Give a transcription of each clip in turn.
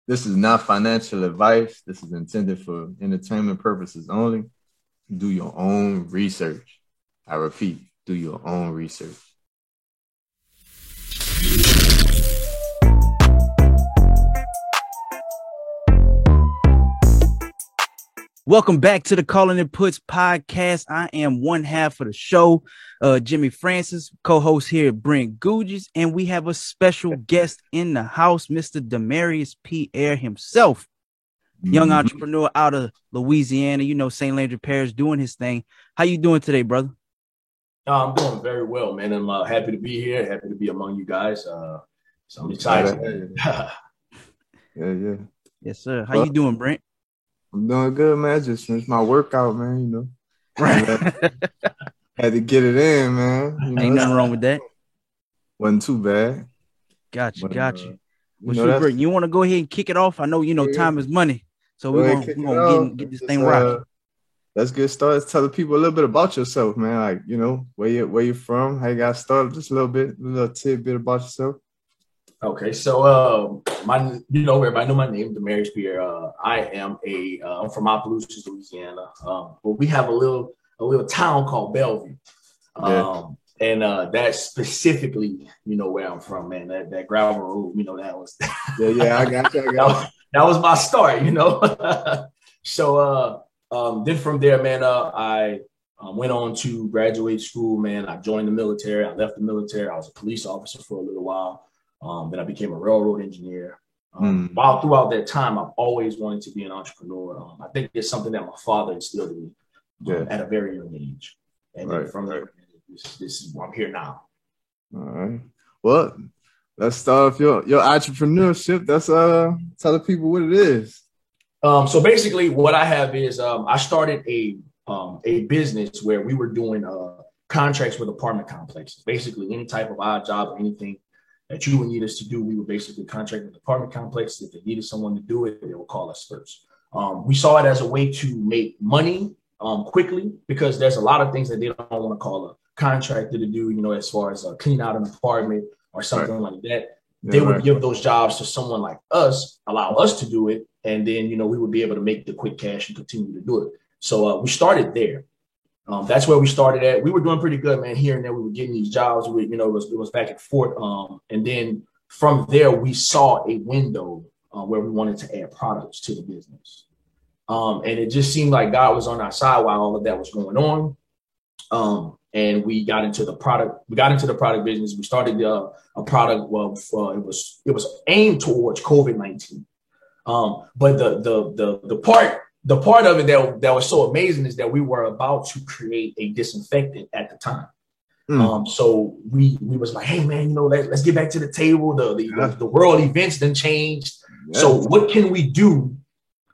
This is not financial advice. This is intended for entertainment purposes only. Do your own research. I repeat, do your own research. Welcome back to the Calling It Puts podcast. I am one half of the show, Jimmy Francis, co-host here, Brent Gugis, and we have a special guest in the house, Mr. Demarius Pierre himself, young entrepreneur out of Louisiana, St. Landry Parish, doing his thing. How you doing today, brother? I'm doing very well, man. I'm happy to be here, happy to be among you guys. So I'm excited. Yeah. Yes, sir. How you doing, Brent? I'm doing good, man. I just finished my workout, man, Right. Had to get it in, man. Ain't nothing wrong with that. Wasn't too bad. Got you. Well, Brent, you want to go ahead and kick it off? I know, time is money. So we're going to get this thing rocking. Let's get started. Tell the people a little bit about yourself, man. Like, where you're from, how you got started, just a little tidbit about yourself. Okay, so everybody know my name, Demarius Pierre. I'm from Opelousas, Louisiana. But we have a little town called Bellevue, and that's specifically, where I'm from, man. That gravel road, that was. I got you. That was my start, So then from there, man, I went on to graduate school, man. I joined the military. I left the military. I was a police officer for a little while. Then I became a railroad engineer. While throughout that time, I've always wanted to be an entrepreneur. I think it's something that my father instilled in me at a very young age. And then from there, this is why I'm here now. All right. Well, let's start off your entrepreneurship. That's tell the people what it is. So basically, what I have is I started a business where we were doing contracts with apartment complexes. Basically, any type of odd job or anything that you would need us to do, we would basically contract with apartment complexes. If they needed someone to do it, they would call us first. We saw it as a way to make money quickly, because there's a lot of things that they don't want to call a contractor to do, as far as clean out an apartment or something like that. They would give those jobs to someone like us, allow us to do it, and then, we would be able to make the quick cash and continue to do it. So we started there. That's where we started at. We were doing pretty good, man. Here and there, we were getting these jobs. It was back and forth. And then from there, we saw a window where we wanted to add products to the business. And it just seemed like God was on our side while all of that was going on. And we got into the product. We got into the product business. We started a product. Well, it was aimed towards COVID-19. But the part of it that was so amazing is that we were about to create a disinfectant at the time. So we was like, hey man, let's get back to the table. The world events then changed. Yeah. So what can we do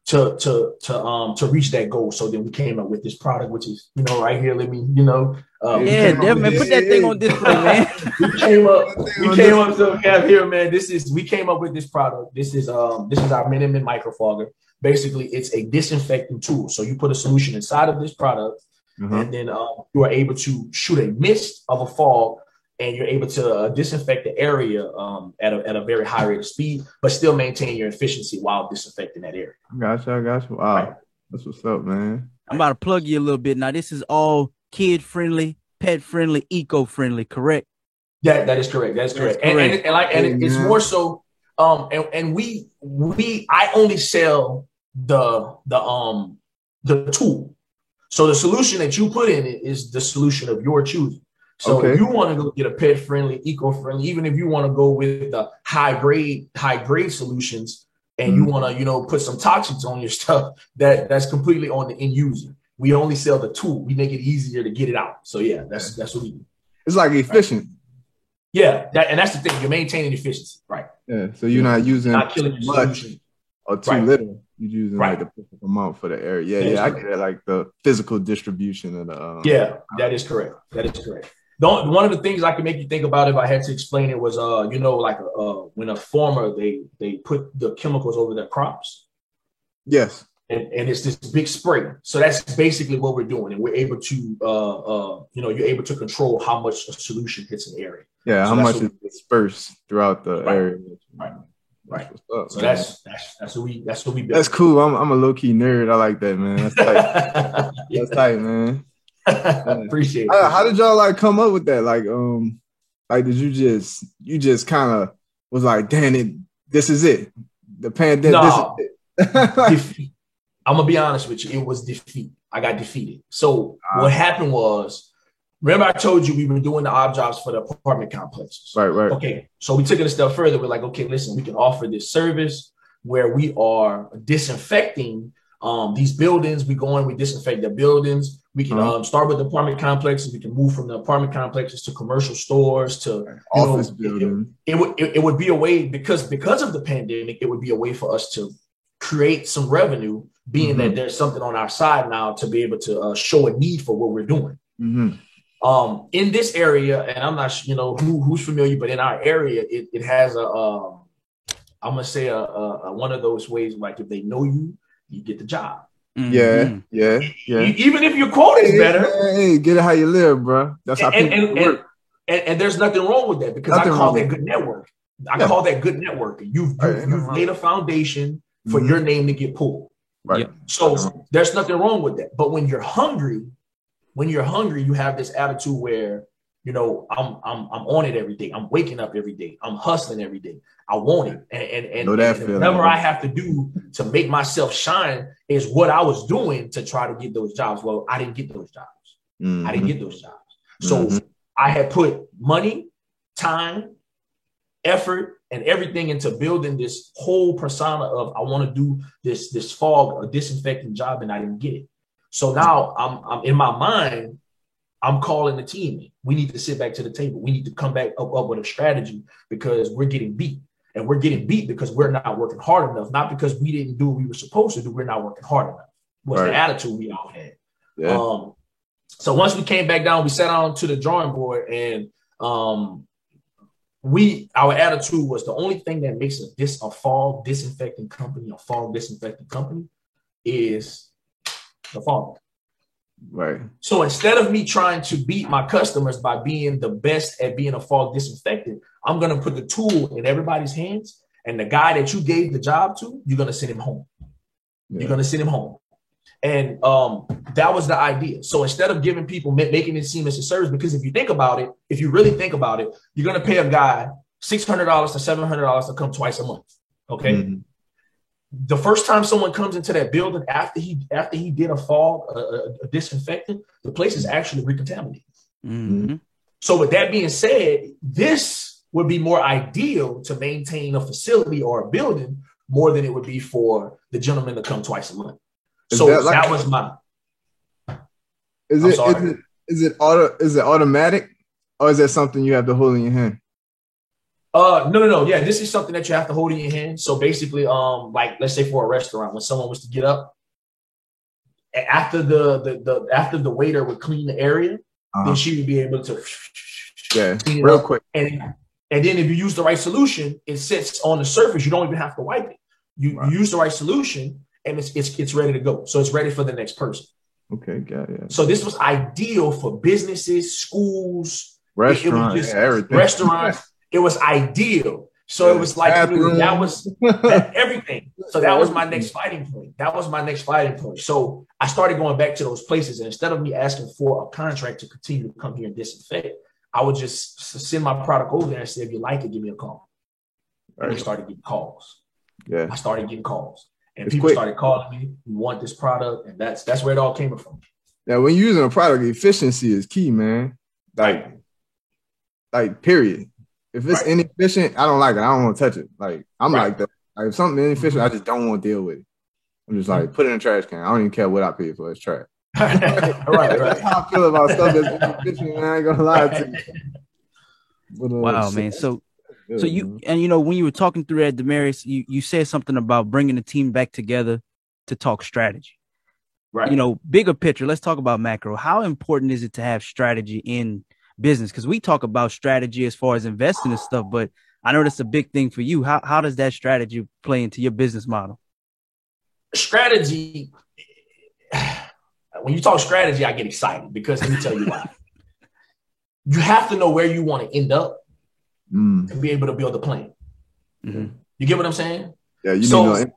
to reach that goal? So then we came up with this product, which is, right here. Let me, man, put that thing on display, man. we came up. So we have here, man. We came up with this product. This is our Minimin microfogger. Basically, it's a disinfecting tool. So you put a solution inside of this product, and then you are able to shoot a mist of a fog, and you're able to disinfect the area at a very high rate of speed, but still maintain your efficiency while disinfecting that area. I got you. Wow. Right. That's what's up, man. I'm about to plug you a little bit. Now, this is all kid-friendly, pet-friendly, eco-friendly, correct? That is correct. That's correct. And it's more so, I only sell the tool. So the solution that you put in it is the solution of your choosing. So if you want to go get a pet-friendly, eco-friendly, even if you want to go with the high grade solutions, and you want to, put some toxins on your stuff, that's completely on the end user. We only sell the tool. We make it easier to get it out. So yeah, that's what we do. It's like efficient. Right. Yeah, and that's the thing. You're maintaining efficiency, right? Yeah. So you're not using killing your solution or too little. You're using like the perfect amount for the area. Yeah, I get it. Like the physical distribution of the. That is correct. One of the things I can make you think about, if I had to explain it, was when a farmer they put the chemicals over their crops. Yes. And it's this big spray. So that's basically what we're doing. And we're able to, you're able to control how much a solution hits an area. Yeah, so how much is dispersed throughout the area. Right. Right. Up, so that's what we built. That's cool. I'm a low key nerd. I like that, man. That's tight. Yeah. That's tight, man. Appreciate it. How did y'all like come up with that? Like did you just kind of was like, damn it, this is it. The pandemic. No. This is it. Defeat. I'm gonna be honest with you. It was defeat. I got defeated. So what happened was, remember I told you we were doing the odd jobs for the apartment complexes. Right. Okay. So we took it a step further. We're like, okay, listen, we can offer this service where we are disinfecting these buildings. We go in, we disinfect the buildings. We can start with the apartment complexes. We can move from the apartment complexes to commercial stores to office buildings. It would be a way because of the pandemic. It would be a way for us to create some revenue, being that there's something on our side now to be able to show a need for what we're doing. In this area, and I'm not, who's familiar, but in our area, it has I'm gonna say a one of those ways, like if they know you, you get the job. Yeah. Even if your quote is better, hey, get it how you live, bro. That's how people work. And there's nothing wrong with that because I call that good network. I call that good networking. You've laid a foundation for your name to get pulled. Right. So there's nothing wrong with that. But when you're hungry, you have this attitude where, I'm on it every day. I'm waking up every day. I'm hustling every day. I want it. And whatever I have to do to make myself shine is what I was doing to try to get those jobs. Well, I didn't get those jobs. So I had put money, time, effort, and everything into building this whole persona of I want to do this fog or disinfecting job, and I didn't get it. So now I'm in my mind, I'm calling the team in. We need to sit back to the table. We need to come back up with a strategy because we're getting beat. And we're getting beat because we're not working hard enough, not because we didn't do what we were supposed to do. We're not working hard enough. Was the attitude we all had. Yeah. So once we came back down, we sat down to the drawing board, and our attitude was the only thing that makes a fog disinfecting company is the fog. Right. So instead of me trying to beat my customers by being the best at being a fog disinfectant, I'm going to put the tool in everybody's hands, and the guy that you gave the job to, you're going to send him home. Yeah. You're going to send him home. And that was the idea. So instead of giving people, making it seem as a service, because if you really think about it, you're going to pay a guy $600 to $700 to come twice a month. Okay. Mm-hmm. The first time someone comes into that building after he did a fog, a disinfectant, the place is actually recontaminated. Mm-hmm. So with that being said, this would be more ideal to maintain a facility or a building more than it would be for the gentleman to come twice a month. So that was my. Is it automatic, or is that something you have to hold in your hand? No. Yeah, this is something that you have to hold in your hand. So basically, like let's say for a restaurant, when someone was to get up, after the waiter would clean the area, then she would be able to clean it real up. Quick. And then if you use the right solution, it sits on the surface. You don't even have to wipe it. You use the right solution, and it's ready to go. So it's ready for the next person. Okay, got it. So this was ideal for businesses, schools, restaurants, everything. Restaurants. It was ideal. So it was like that was everything. So that was my next fighting point. So I started going back to those places, and instead of me asking for a contract to continue to come here and disinfect, I would just send my product over there and say, if you like it, give me a call. And I started getting calls. Yeah, I started getting calls. And people started calling me, we want this product, and that's where it all came from. Now, when you're using a product, efficiency is key, man. Like period. If it's inefficient, I don't like it. I don't want to touch it. Like I'm like that. Like if something inefficient, I just don't want to deal with it. I'm just like, put it in a trash can. I don't even care what I pay for. It's trash. right. That's how I feel about stuff that's inefficient, man. I ain't gonna lie to you. But, wow, man. So you when you were talking through that, Demarius, you said something about bringing the team back together to talk strategy. Right. Bigger picture. Let's talk about macro. How important is it to have strategy in business? Because we talk about strategy as far as investing and stuff, but I know that's a big thing for you. How does that strategy play into your business model? Strategy. When you talk strategy, I get excited because let me tell you why. You have to know where you want to end up and be able to build a plan. Mm-hmm. You get what I'm saying? Yeah, you so, need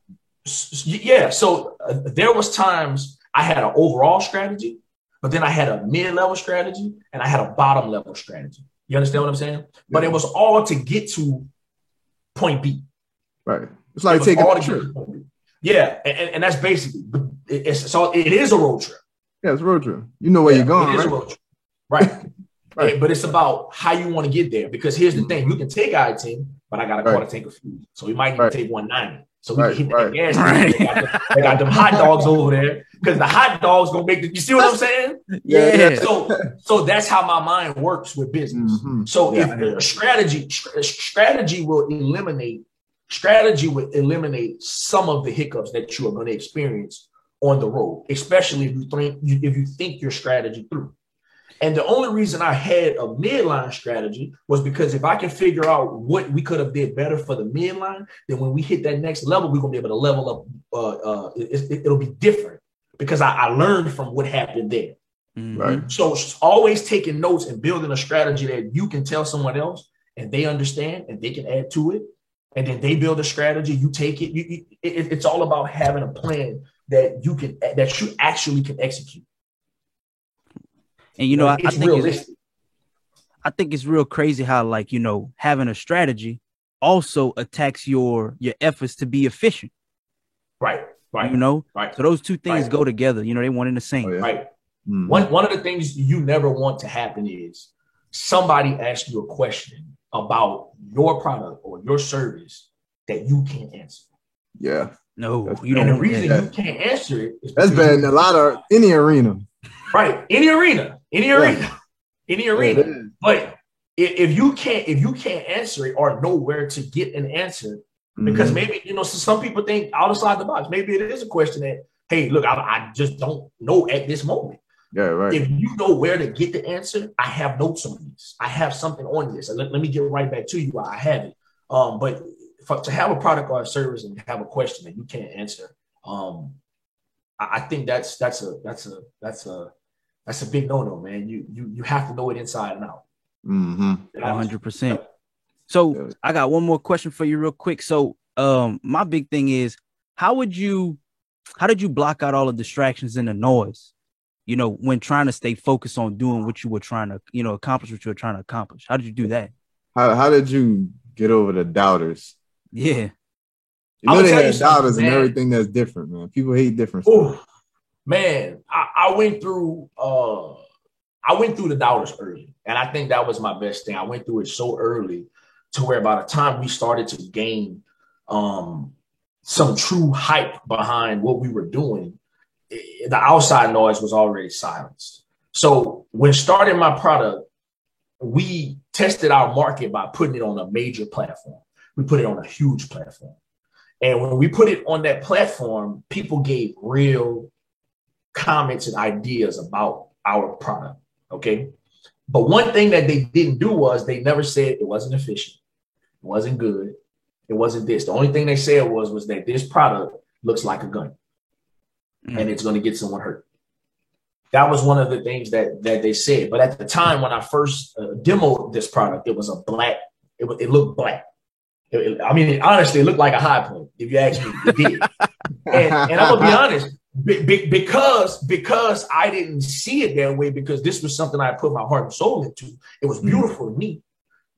So there was times I had an overall strategy, but then I had a mid-level strategy and I had a bottom-level strategy. You understand what I'm saying? Yeah. But it was all to get to point B. Right. It's like taking a trip. Yeah, and that's basically it is a road trip. Yeah, it's a road trip. You know where you're going, it is a road trip. Right. Right. But it's about how you want to get there. Because here's the thing: you can take I-10, but I got a car to take a few. So we might need to take 190. So we can hit that gas station. They got them hot dogs over there because the hot dogs gonna make you see what I'm saying? Yeah. So that's how my mind works with business. Mm-hmm. So if strategy will eliminate some of the hiccups that you are going to experience on the road, especially if you think your strategy through. And the only reason I had a midline strategy was because if I can figure out what we could have did better for the midline, then when we hit that next level, we're going to be able to level up. It'll be different because I learned from what happened there. Mm-hmm. Right. So always taking notes and building a strategy that you can tell someone else and they understand and they can add to it. And then they build a strategy, you take it. It's all about having a plan that you actually can execute. And I think it's real crazy how, like, having a strategy also attacks your efforts to be efficient. Right. Right. Right. So those two things go together. They one and the same. Oh, yeah. Right. Mm-hmm. One of the things you never want to happen is somebody asks you a question about your product or your service that you can't answer. Yeah. No, you don't. And the reason you can't answer it is that's bad in any arena. Right. Any arena. But if you can't answer it or know where to get an answer, because maybe, so some people think outside the box, maybe it is a question that, hey, look, I just don't know at this moment. Yeah, right. If you know where to get the answer, I have notes on this. I have something on this. Let me get right back to you. I have it. But to have a product or a service and have a question that you can't answer, I think that's a big no-no, man. You have to know it inside and out. 100%. So I got one more question for you real quick. So my big thing is, how did you block out all the distractions and the noise, when trying to stay focused on doing what you were trying to, accomplish what you were trying to accomplish? How did you do that? How did you get over the doubters? Yeah. They had doubters and everything that's different, man. People hate different stuff. Man, I went through the doubters early, and I think that was my best thing. I went through it so early to where by the time we started to gain some true hype behind what we were doing, the outside noise was already silenced. So when starting my product, we tested our market by putting it on a major platform. We put it on a huge platform. And when we put it on that platform, people gave real comments and ideas about our product. Okay. But one thing that they didn't do was they never said it wasn't efficient. It wasn't good. It wasn't this. The only thing they said was that this product looks like a gun and it's going to get someone hurt. That was one of the things that they said. But at the time when I first demoed this product, it was it looked black. Honestly, it looked like a high point. If you ask me, it did. and I'm going to be honest, because I didn't see it that way, because this was something I put my heart and soul into. It was beautiful to me.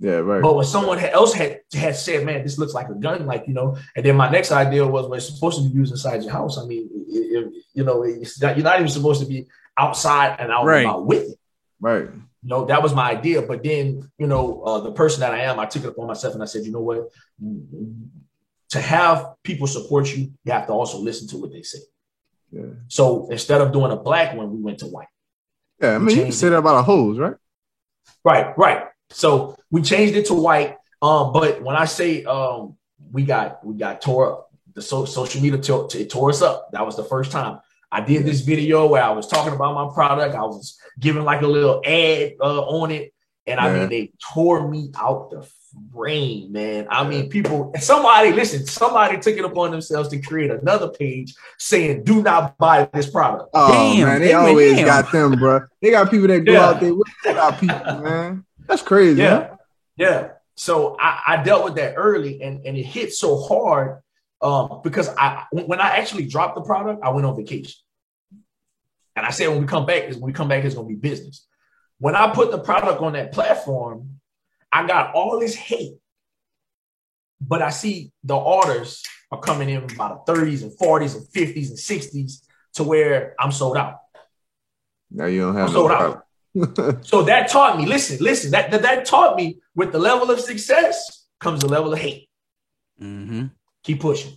Yeah, right. But when someone else had said, man, this looks like a gun, and then my next idea was, well, it's supposed to be used inside your house. You're not even supposed to be outside and out and about with it. Right. That was my idea. But then, the person that I am, I took it upon myself and I said, you know what? To have people support you, you have to also listen to what they say. Yeah. So instead of doing a black one, we went to white. Yeah, you can say that about a hose, right? Right. So we changed it to white. But when I say we got tore up, the social media tore us up. That was the first time. I did this video where I was talking about my product. I was giving like a little ad on it. And they tore me out the frame, man. Somebody took it upon themselves to create another page saying, do not buy this product. Oh, man, they always got them, bro. They got people that go out there without people, man. That's crazy. Yeah. So I dealt with that early, and it hit so hard because when I actually dropped the product, I went on vacation. And I said, when we come back, it's going to be business. When I put the product on that platform, I got all this hate. But I see the orders are coming in by the 30s and 40s and 50s and 60s to where I'm sold out. Now you don't have no product. So that taught me, listen, that taught me with the level of success comes the level of hate. Mm-hmm. Keep pushing.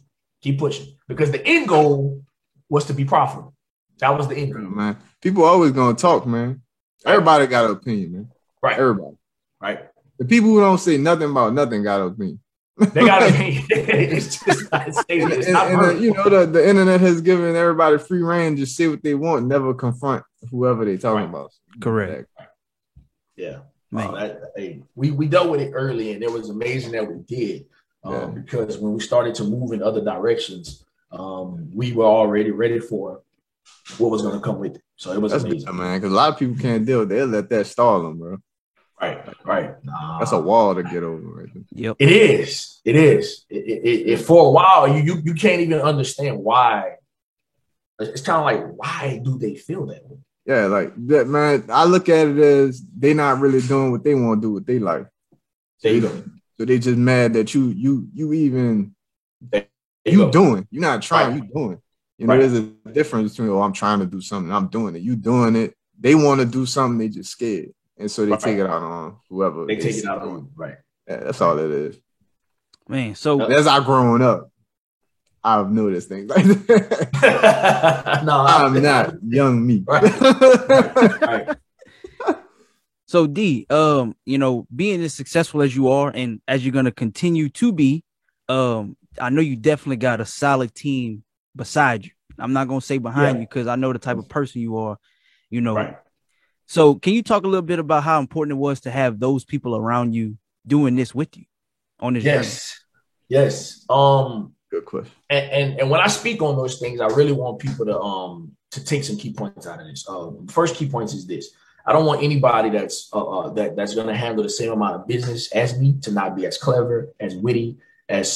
Because the end goal was to be profitable. That was the end goal. Man, people always going to talk, man. Everybody got an opinion, man. Right. Everybody. Right. The people who don't say nothing about nothing got an opinion. They got an opinion. It's just not stated. It's not you know, the internet has given everybody free reign to say what they want, never confront whoever they talking about. Correct. Yeah. We dealt with it early, and it was amazing that we did because when we started to move in other directions, we were already ready for what was going to come with it. So it was amazing, man. Because a lot of people can't deal with it. They'll let that stall them, bro. Right. That's a wall to get over, right there. Yep. It is. It for a while you can't even understand why. It's kind of like, why do they feel that way? Yeah, like that, man. I look at it as they not really doing what they want to do with their life. There you go. So they just mad that you even doing. You're not trying. You doing. You know, there's a difference between I'm trying to do something, I'm doing it. You doing it. They want to do something. They just scared. And so they take it out on whoever. They take it out on, right. Yeah, that's all it is. Man, so as I growing up, I've noticed things like that. No, I'm not young me. Right. So D, you know, being as successful as you are and as you're gonna continue to be, I know you definitely got a solid team beside you. I'm not gonna say behind you because I know the type of person you are, you know. Right. So can you talk a little bit about how important it was to have those people around you doing this with you on this journey? Yes. Good question. And when I speak on those things, I really want people to take some key points out of this. First key points is this. I don't want anybody that's going to handle the same amount of business as me to not be as clever, as witty, as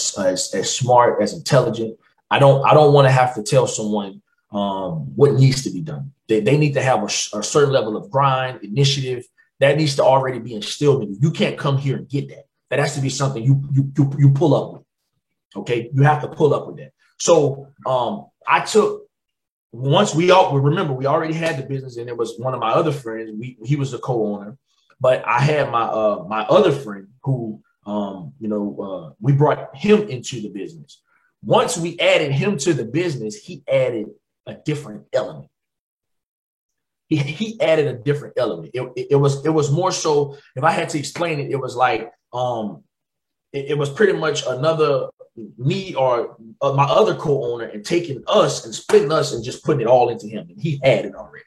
smart, as intelligent. I don't want to have to tell someone what needs to be done. They need to have a certain level of grind, initiative that needs to already be instilled in you. You can't come here and get that. That has to be something you pull up with. Okay, you have to pull up with that. So I took once we already had the business, and it was one of my other friends. He was the co-owner, but I had my other friend who we brought him into the business. Once we added him to the business, he added a different element. He added a different element. It was more so, if I had to explain it, it was like it was pretty much another me or my other co-owner and taking us and splitting us and just putting it all into him. And he had it already.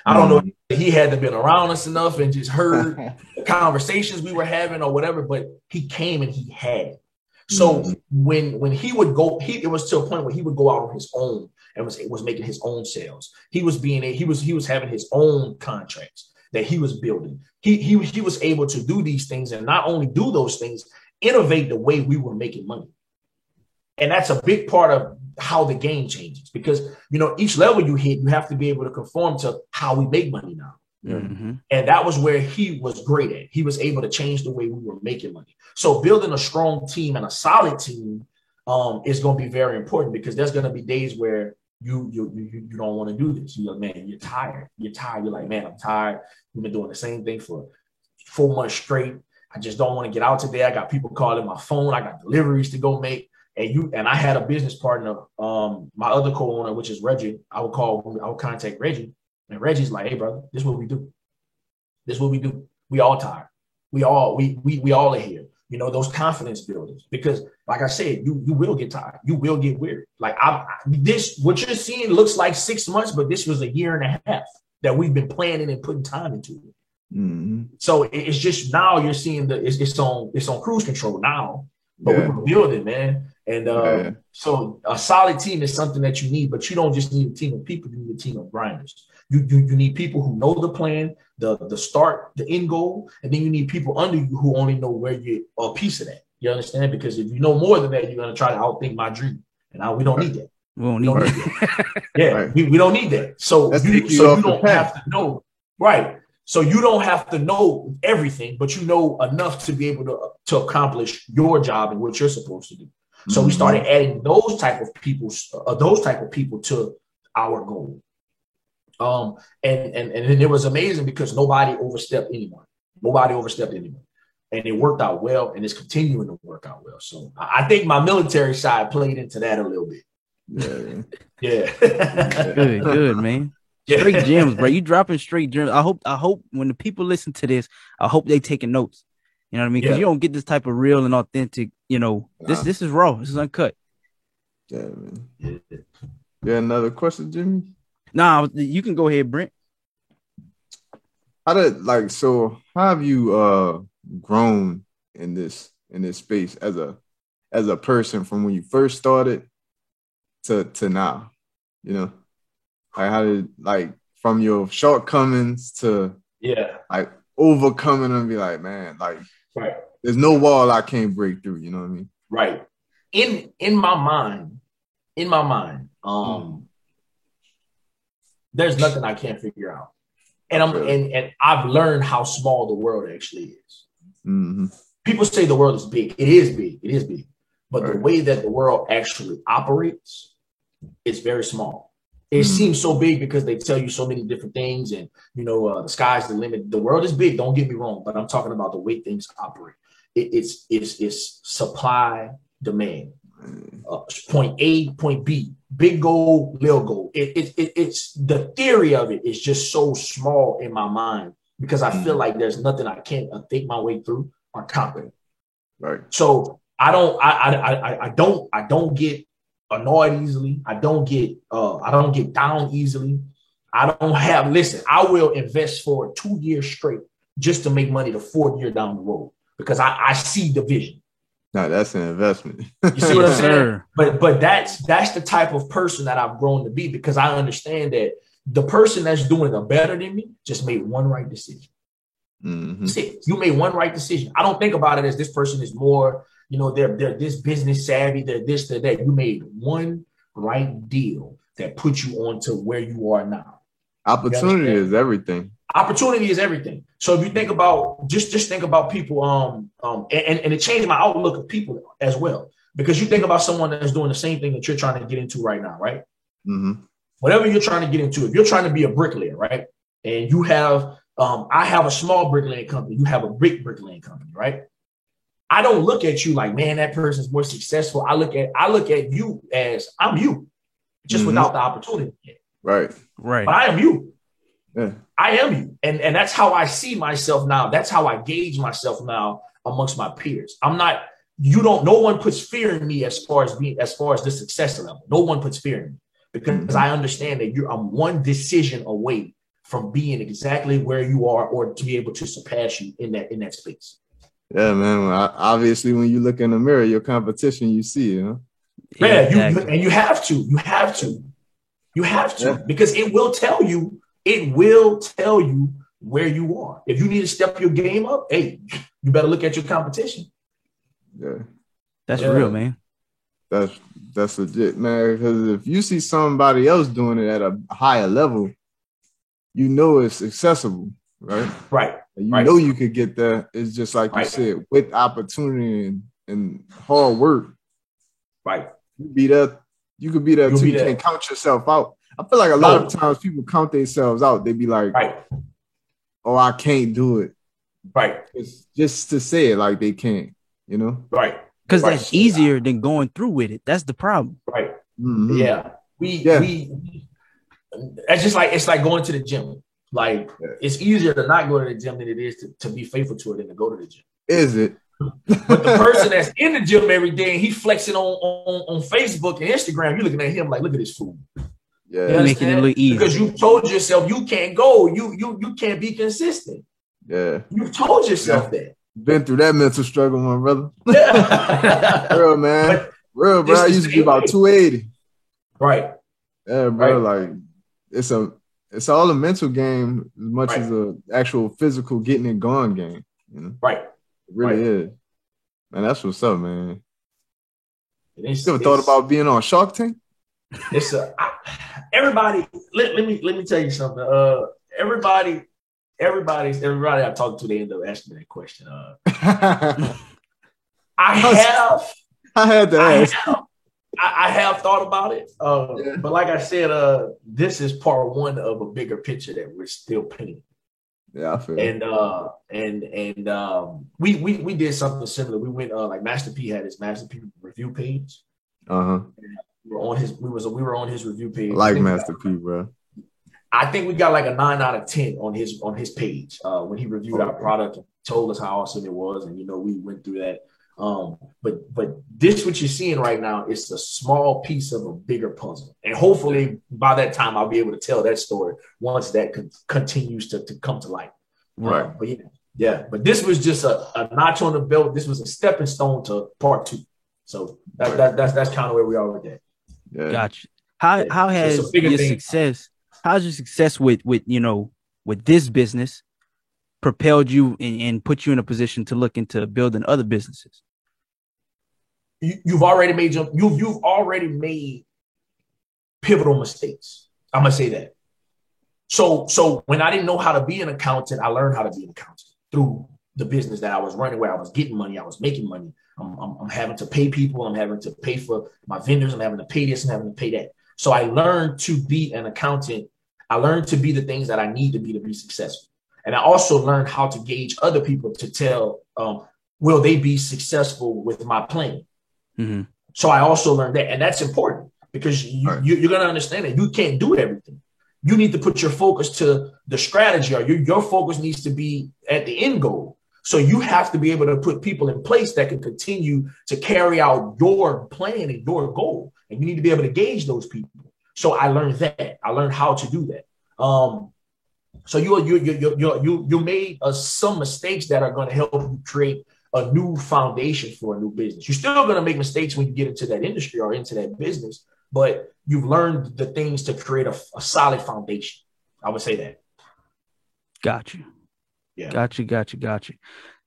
I don't know if he hadn't been around us enough and just heard the conversations we were having or whatever, but he came and he had it. So when he would go, it was to a point where he would go out on his own and was making his own sales. He was having his own contracts that he was building. He was able to do these things, and not only do those things, innovate the way we were making money. And that's a big part of how the game changes, because, you know, each level you hit, you have to be able to conform to how we make money now. Mm-hmm. And that was where he was great at. He was able to change the way we were making money. So building a strong team and a solid team is going to be very important, because there's going to be days where you don't want to do this. You're like, man, you're tired. You're like, man, I'm tired. We've been doing the same thing for 4 months straight. I just don't want to get out today. I got people calling my phone. I got deliveries to go make. And I had a business partner, my other co-owner, which is Reggie. I would contact Reggie, and Reggie's like, hey, brother, this is what we do. This is what we do. We all tired. We all are here. You know, those confidence builders, because like I said, you will get tired. You will get weird. Like what you're seeing looks like 6 months, but this was a year and a half that we've been planning and putting time into it. Mm-hmm. So it's just now you're seeing it's on cruise control now, but we were building, man. And so a solid team is something that you need, but you don't just need a team of people, you need a team of grinders. You need people who know the plan, the start, the end goal, and then you need people under you who only know where you're a piece of that. You understand? Because if you know more than that, you're going to try to outthink my dream. And we don't need that. We don't need that. Yeah, right. we don't need that. So you don't have to know. Right. So you don't have to know everything, but you know enough to be able to accomplish your job and what you're supposed to do. So we started adding those type of people to our goal. And it was amazing because nobody overstepped anyone. And it worked out well, and it's continuing to work out well. So I think my military side played into that a little bit. Yeah. Good, man. Straight gems, bro. You dropping straight gems. I hope when the people listen to this, I hope they taking notes. You know what I mean? Because you don't get this type of real and authentic. You know, this is raw. This is uncut. Yeah, man. Yeah, another question, Jimmy? Nah, you can go ahead, Brent. How have you grown in this space as a person from when you first started to now? You know, like how did from your shortcomings to overcoming them, be like, man, there's no wall I can't break through. You know what I mean? Right. In my mind, there's nothing I can't figure out. And and I've learned how small the world actually is. Mm-hmm. People say the world is big. It is big. But the way that the world actually operates is very small. It seems so big because they tell you so many different things, and the sky's the limit. The world is big. Don't get me wrong, but I'm talking about the way things operate. It's supply demand. Point A, point B, big goal, little goal. It's the theory of it is just so small in my mind because I feel like there's nothing I can't think my way through or conquer. Right. So I don't get annoyed easily. I don't get down easily. I will invest for 2 years straight just to make money the 4th year down the road because I see the vision. No, that's an investment. You see what I'm saying? But that's the type of person that I've grown to be because I understand that the person that's doing it better than me just made one right decision. Mm-hmm. That's it. You made one right decision. I don't think about it as this person is more, they're this business savvy, they're this, they're that. You made one right deal that puts you on to where you are now. Opportunity is everything. Opportunity is everything. So if you think about just think about people, and it changed my outlook of people as well. Because you think about someone that's doing the same thing that you're trying to get into right now, right? Mm-hmm. Whatever you're trying to get into, if you're trying to be a bricklayer, right? And you have, I have a small bricklaying company, you have a big bricklaying company, right? I don't look at you like, man, that person's more successful. I look at you as I'm you, just without the opportunity yet. Right. But I am you. Yeah. I am you. And that's how I see myself now. That's how I gauge myself now amongst my peers. No one puts fear in me as far as the success level. No one puts fear in me because I understand that I'm one decision away from being exactly where you are or to be able to surpass you in that space. Yeah, man. Obviously, when you look in the mirror, your competition, you see, Yeah, exactly. You have to, because it will tell you where you are. If you need to step your game up, hey, you better look at your competition. Yeah. That's real, man. That's legit, man. Because if you see somebody else doing it at a higher level, it's accessible, right? Right. Know you could get there. It's just like you said, with opportunity and hard work. Right. You could be there too. You can't count yourself out. I feel like a lot of times people count themselves out. They be like, oh, I can't do it. Right. It's just to say it like they can't, Right. Because that's easier than going through with it. That's the problem. Right. Mm-hmm. Yeah. It's just like, it's like going to the gym. Like it's easier to not go to the gym than it is to be faithful to it than to go to the gym. Is it? But the person that's in the gym every day and he's flexing on Facebook and Instagram, you're looking at him like, look at this fool. Yeah, making it look easy because you told yourself you can't go. You can't be consistent. Yeah, you told yourself that. Been through that mental struggle, my brother. Yeah, real man. Real, bro. I used to be about 280. Right. Yeah, bro. Right. Like it's all a mental game as much as a actual physical getting it going game. You know? Right. It really is. Man, that's what's up, man. You ever thought about being on Shark Tank? It's everybody. Let me tell you something. Everybody I talk to, they end up asking me that question. I have thought about it. But like I said, this is part one of a bigger picture that we're still painting. Yeah, I feel. And we did something similar. We went like Master P had his Master P review page. We were on his review page. I like Master P, bro. I think we got like a 9 out of 10 on his page when he reviewed our product and told us how awesome it was, and we went through that. But this, what you're seeing right now, is a small piece of a bigger puzzle, and hopefully by that time I'll be able to tell that story once that continues to come to light. Right. But this was just a notch on the belt. This was a stepping stone to part 2. So that's kind of where we are with that. Yeah. Gotcha. How has your success? How's your success with this business propelled you and put you in a position to look into building other businesses? You've already made pivotal mistakes. I'm gonna say that. So when I didn't know how to be an accountant, I learned how to be an accountant through the business that I was running, where I was getting money, I was making money. I'm having to pay people, I'm having to pay for my vendors, I'm having to pay this, I'm having to pay that. So I learned to be an accountant. I learned to be the things that I need to be successful. And I also learned how to gauge other people to tell, will they be successful with my plan? Mm-hmm. So I also learned that. And that's important because you're going to understand that you can't do everything. You need to put your focus to the strategy, or your focus needs to be at the end goal. So you have to be able to put people in place that can continue to carry out your plan and your goal. And you need to be able to gauge those people. So I learned that. I learned how to do that. So you made some mistakes that are going to help you create a new foundation for a new business. You're still going to make mistakes when you get into that industry or into that business, but you've learned the things to create a solid foundation. I would say that. Got you. Yeah. Got you.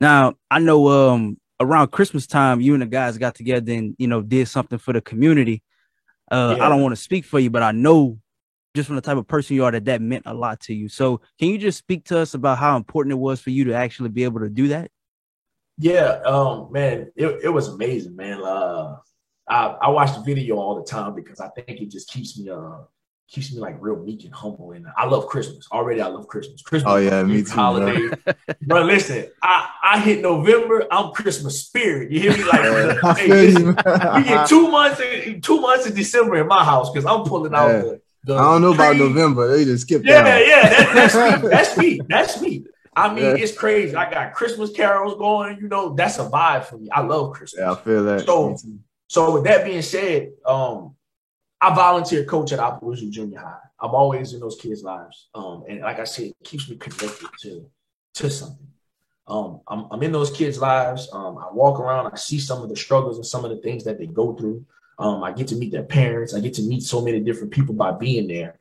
Now, I know around Christmas time, you and the guys got together and, did something for the community. I don't want to speak for you, but I know just from the type of person you are that meant a lot to you. So can you just speak to us about how important it was for you to actually be able to do that? Yeah, man, it was amazing, man. I watch the video all the time because I think it just keeps me like real meek and humble. And I love Christmas. Already I love Christmas. Christmas. Oh yeah, me too. Holiday. But listen, I hit November, I'm Christmas spirit. You hear me? Like we get 2 months in December in my house because I'm pulling out the I don't know about November. They just skipped that's sweet. That's sweet. I mean, it's crazy. I got Christmas carols going, that's a vibe for me. I love Christmas. Yeah, I feel that. So with that being said, I volunteer coach at Appaloosa Junior High. I'm always in those kids' lives. And like I said, it keeps me connected to something. I'm in those kids' lives. I walk around, I see some of the struggles and some of the things that they go through. I get to meet their parents. I get to meet so many different people by being there.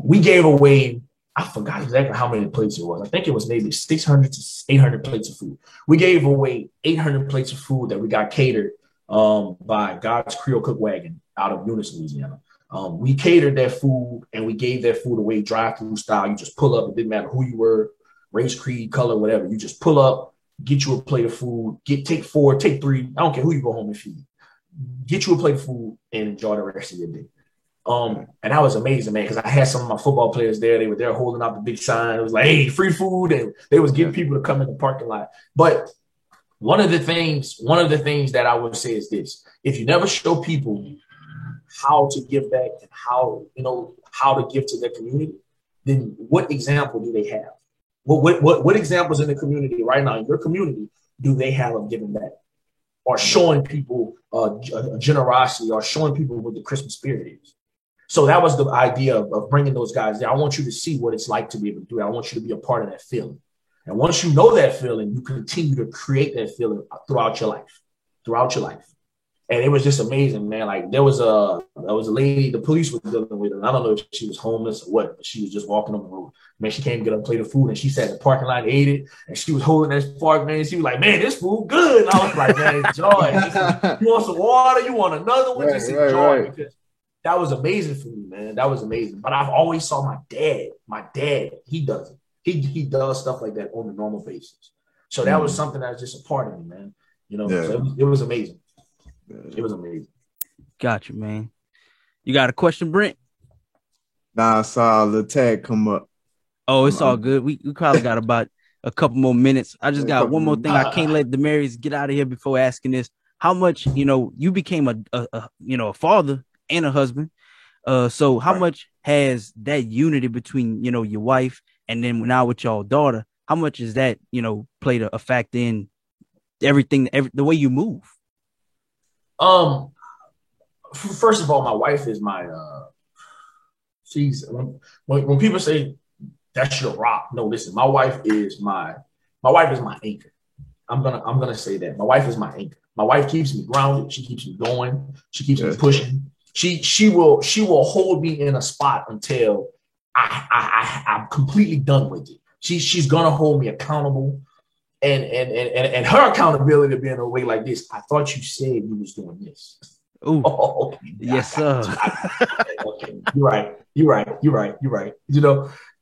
We gave away, I forgot exactly how many plates it was. I think it was maybe 600 to 800 plates of food. We gave away 800 plates of food that we got catered by God's Creole Cook Wagon out of Eunice, Louisiana. We catered that food and we gave that food away drive-through style. You just pull up. It didn't matter who you were, race, creed, color, whatever. You just pull up, get you a plate of food, take 4, take 3. I don't care who you go home and feed. Get you a plate of food and enjoy the rest of your day. And that was amazing, man, because I had some of my football players there. They were there holding out the big sign. It was like, hey, free food. And they was getting people to come in the parking lot. But one of the things that I would say is this: if you never show people how to give back and how to give to their community, then what example do they have? What examples in the community right now, in your community, do they have of giving back or showing people generosity or showing people what the Christmas spirit is? So that was the idea of bringing those guys there. I want you to see what it's like to be able to do it. I want you to be a part of that feeling. And once you know that feeling, you continue to create that feeling throughout your life. And it was just amazing, man. Like there was a lady, the police were dealing with her. And I don't know if she was homeless or what, but she was just walking on the road. Man, she came to get a plate of food and she sat in the parking lot and ate it. And she was holding that fork, man. She was like, man, this food good. And I was like, man, enjoy. You want some water? You want another one? Just enjoy. Because that was amazing for me, man. That was amazing. But I've always saw my dad, he does it. He does stuff like that on a normal basis. So that was something that was just a part of me, man. You know, so it was amazing. It was amazing. Got you, man. You got a question, Brent? Nah, I saw the tag come up. Oh, it's all good. We probably got about a couple more minutes. I just got one more thing. I can't let Demarius get out of here before asking this. How much, you became a father and a husband. So how much has that unity between, your wife and then now with your daughter, how much is that, played a factor in everything, the way you move? First of all, my wife is my, she's, when people say that's your rock, no, listen, my wife is my anchor. I'm gonna say that my wife is my anchor. My wife keeps me grounded. She keeps me going. She keeps me pushing. She will hold me in a spot until I'm completely done with it. She's gonna hold me accountable, and her accountability to be in a way like this. I thought you said you was doing this. Ooh. Oh, okay. Yes, sir. Okay. You're right.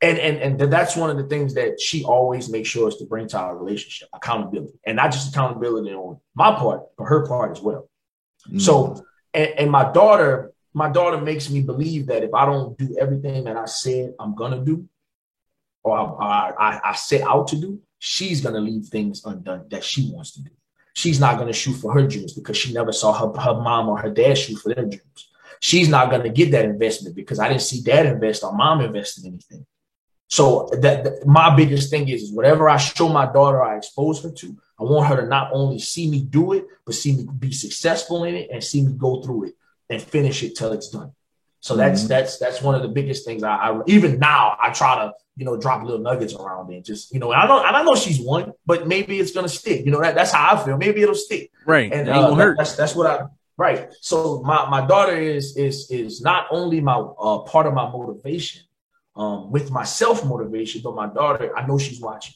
And that's one of the things that she always makes sure is to bring to our relationship, accountability, and not just accountability on my part, but her part as well. So, and my daughter makes me believe that if I don't do everything that I said I'm gonna do, or I set out to do, she's gonna leave things undone that she wants to do. She's not going to shoot for her dreams because she never saw her mom or her dad shoot for their dreams. She's not going to get that investment because I didn't see dad invest or mom invest in anything. So my biggest thing is whatever I show my daughter, I expose her to. I want her to not only see me do it, but see me be successful in it and see me go through it and finish it till it's done. So that's one of the biggest things. I even now I try to drop little nuggets around it. Just I know she's one, but maybe it's gonna stick. That's how I feel. Maybe it'll stick. Right. And that's what I right. So my daughter is not only my part of my motivation, with my self motivation, but my daughter, I know she's watching.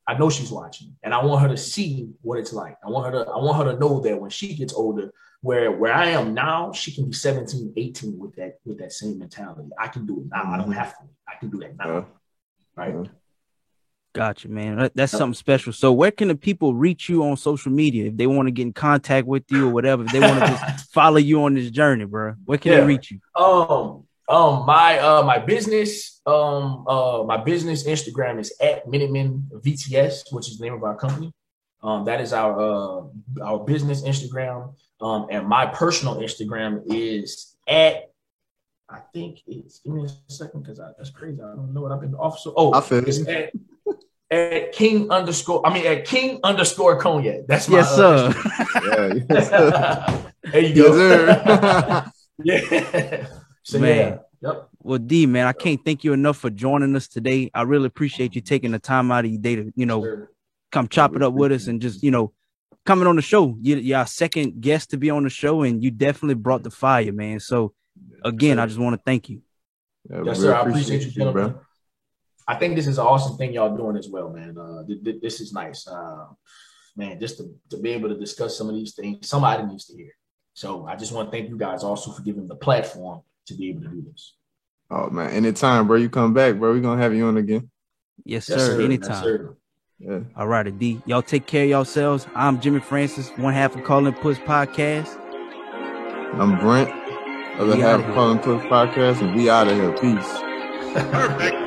And I want her to see what it's like. I want her to know that when she gets older, where I am now, she can be 17, 18 with that same mentality. I can do it now. I don't have to. I can do that now. Right. Gotcha, man. That's something special. So where can the people reach you on social media if they want to get in contact with you or whatever? If they want to just follow you on this journey, bro, where can they reach you? My business Instagram is at Minutemen VTS, which is the name of our company. That is our business Instagram. And my personal Instagram is at, I think it's, give me a second because that's crazy. I don't know what I've been off. So, it's at King _ Cognac. That's my sir. There you go. Yeah. So, man. Yeah. Yep. Well, D, man, I can't thank you enough for joining us today. I really appreciate you taking the time out of your day to, come chop it up with us and just, coming on the show. You're our second guest to be on the show, and you definitely brought the fire, man. So, again, I just want to thank you. Yes, sir. I appreciate you, gentlemen. Bro. I think this is an awesome thing y'all doing as well, man. This is nice, man. Just to be able to discuss some of these things, somebody needs to hear. So I just want to thank you guys also for giving the platform to be able to do this. Oh man, anytime, bro. You come back, bro. We're gonna have you on again. Yes, sir. Anytime. Yes, sir. Yeah. All right, D. Y'all take care of yourselves. I'm Jimmy Francis, one half of Calling Puts Podcast. I'm Brent, other half of Calling Puts Podcast, and we out of here. Peace. Perfect.